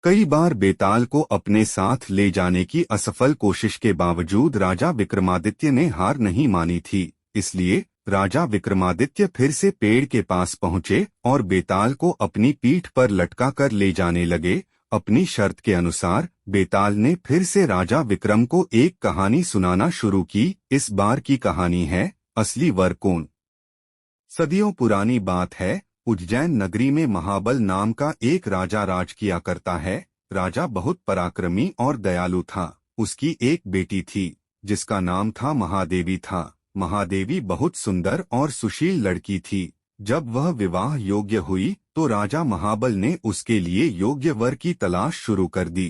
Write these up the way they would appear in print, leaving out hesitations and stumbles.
कई बार बेताल को अपने साथ ले जाने की असफल कोशिश के बावजूद राजा विक्रमादित्य ने हार नहीं मानी थी। इसलिए राजा विक्रमादित्य फिर से पेड़ के पास पहुंचे और बेताल को अपनी पीठ पर लटका कर ले जाने लगे। अपनी शर्त के अनुसार बेताल ने फिर से राजा विक्रम को एक कहानी सुनाना शुरू की। इस बार की कहानी है असली वर कौन। सदियों पुरानी बात है। उज्जैन नगरी में महाबल नाम का एक राजा राज किया करता है। राजा बहुत पराक्रमी और दयालु था। उसकी एक बेटी थी जिसका नाम था महादेवी था। महादेवी बहुत सुंदर और सुशील लड़की थी। जब वह विवाह योग्य हुई तो राजा महाबल ने उसके लिए योग्य वर की तलाश शुरू कर दी।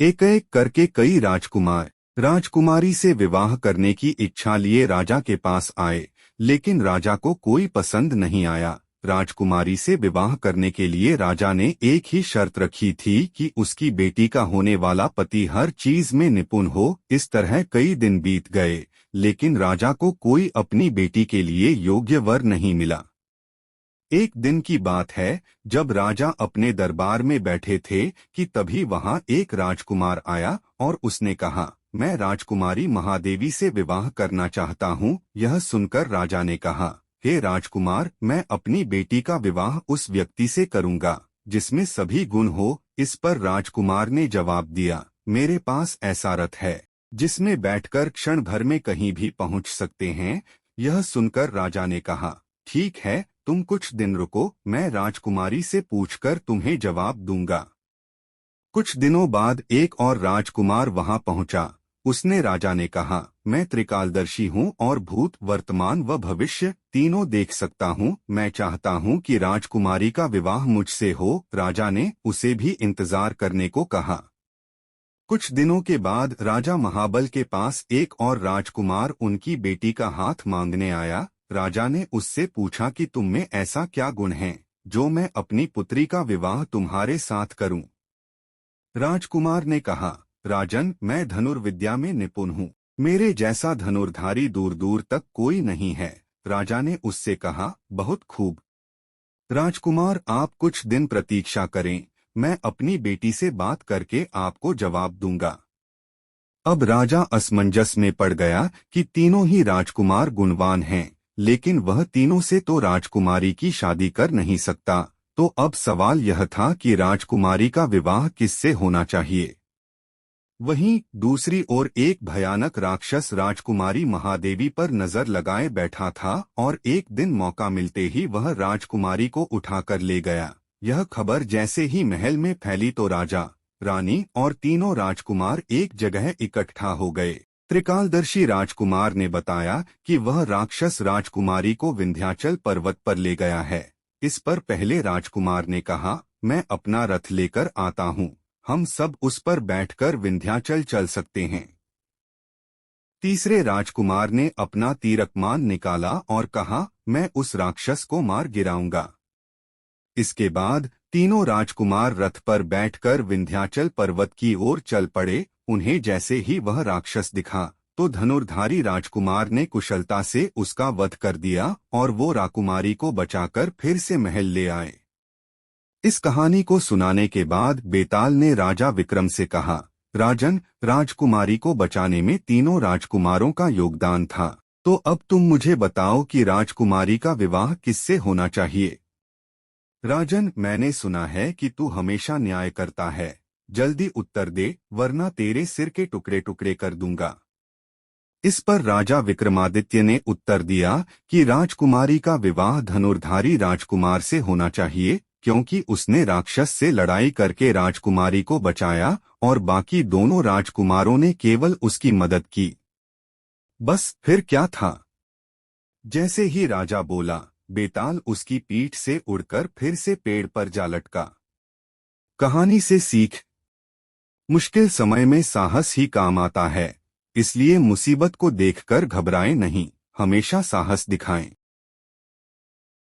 एक एक करके कई राजकुमारी से विवाह करने की इच्छा लिए राजा के पास आए, लेकिन राजा को कोई पसंद नहीं आया। राजकुमारी से विवाह करने के लिए राजा ने एक ही शर्त रखी थी कि उसकी बेटी का होने वाला पति हर चीज में निपुण हो। इस तरह कई दिन बीत गए, लेकिन राजा को कोई अपनी बेटी के लिए योग्य वर नहीं मिला। एक दिन की बात है, जब राजा अपने दरबार में बैठे थे कि तभी वहां एक राजकुमार आया और उसने कहा, मैं राजकुमारी महादेवी से विवाह करना चाहता हूँ। यह सुनकर राजा ने कहा, हे राजकुमार, मैं अपनी बेटी का विवाह उस व्यक्ति से करूँगा जिसमें सभी गुण हो। इस पर राजकुमार ने जवाब दिया, मेरे पास ऐसा रथ है जिसमें बैठकर क्षण भर में कहीं भी पहुँच सकते हैं। यह सुनकर राजा ने कहा, ठीक है, तुम कुछ दिन रुको, मैं राजकुमारी से पूछकर तुम्हें जवाब दूंगा। कुछ दिनों बाद एक और राजकुमार वहां पहुंचा। उसने राजा ने कहा, मैं त्रिकालदर्शी हूं और भूत, वर्तमान व भविष्य तीनों देख सकता हूं। मैं चाहता हूं कि राजकुमारी का विवाह मुझसे हो। राजा ने उसे भी इंतजार करने को कहा। कुछ दिनों के बाद राजा महाबल के पास एक और राजकुमार उनकी बेटी का हाथ मांगने आया। राजा ने उससे पूछा कि तुम में ऐसा क्या गुण है जो मैं अपनी पुत्री का विवाह तुम्हारे साथ करूं। राजकुमार ने कहा, राजन, मैं धनुर्विद्या में निपुण हूं। मेरे जैसा धनुर्धारी दूर दूर तक कोई नहीं है। राजा ने उससे कहा, बहुत खूब राजकुमार, आप कुछ दिन प्रतीक्षा करें, मैं अपनी बेटी से बात करके आपको जवाब दूंगा। अब राजा असमंजस में पड़ गया कि तीनों ही राजकुमार गुणवान हैं, लेकिन वह तीनों से तो राजकुमारी की शादी कर नहीं सकता। तो अब सवाल यह था कि राजकुमारी का विवाह किससे होना चाहिए। वहीं दूसरी ओर एक भयानक राक्षस राजकुमारी महादेवी पर नजर लगाए बैठा था और एक दिन मौका मिलते ही वह राजकुमारी को उठाकर ले गया। यह खबर जैसे ही महल में फैली तो राजा, रानी और तीनों राजकुमार एक जगह इकट्ठा हो गए। त्रिकालदर्शी राजकुमार ने बताया कि वह राक्षस राजकुमारी को विंध्याचल पर्वत पर ले गया है। इस पर पहले राजकुमार ने कहा, मैं अपना रथ लेकर आता हूँ, हम सब उस पर बैठकर विंध्याचल चल सकते हैं। तीसरे राजकुमार ने अपना तीरकमान निकाला और कहा, मैं उस राक्षस को मार गिराऊंगा। इसके बाद तीनों राजकुमार रथ पर बैठकर विंध्याचल पर्वत की ओर चल पड़े। उन्हें जैसे ही वह राक्षस दिखा तो धनुर्धारी राजकुमार ने कुशलता से उसका वध कर दिया और वो राकुमारी को बचाकर फिर से महल ले आए। इस कहानी को सुनाने के बाद बेताल ने राजा विक्रम से कहा, राजन, राजकुमारी को बचाने में तीनों राजकुमारों का योगदान था, तो अब तुम मुझे बताओ कि राजकुमारी का विवाह किससे होना चाहिए। राजन, मैंने सुना है कि तू हमेशा न्याय करता है, जल्दी उत्तर दे वरना तेरे सिर के टुकड़े टुकड़े कर दूंगा। इस पर राजा विक्रमादित्य ने उत्तर दिया कि राजकुमारी का विवाह धनुर्धारी राजकुमार से होना चाहिए, क्योंकि उसने राक्षस से लड़ाई करके राजकुमारी को बचाया और बाकी दोनों राजकुमारों ने केवल उसकी मदद की। बस फिर क्या था। जैसे ही राजा बोला, बेताल उसकी पीठ से उड़कर फिर से पेड़ पर जा लटका। कहानी से सीख, मुश्किल समय में साहस ही काम आता है, इसलिए मुसीबत को देखकर घबराएं नहीं, हमेशा साहस दिखाएं।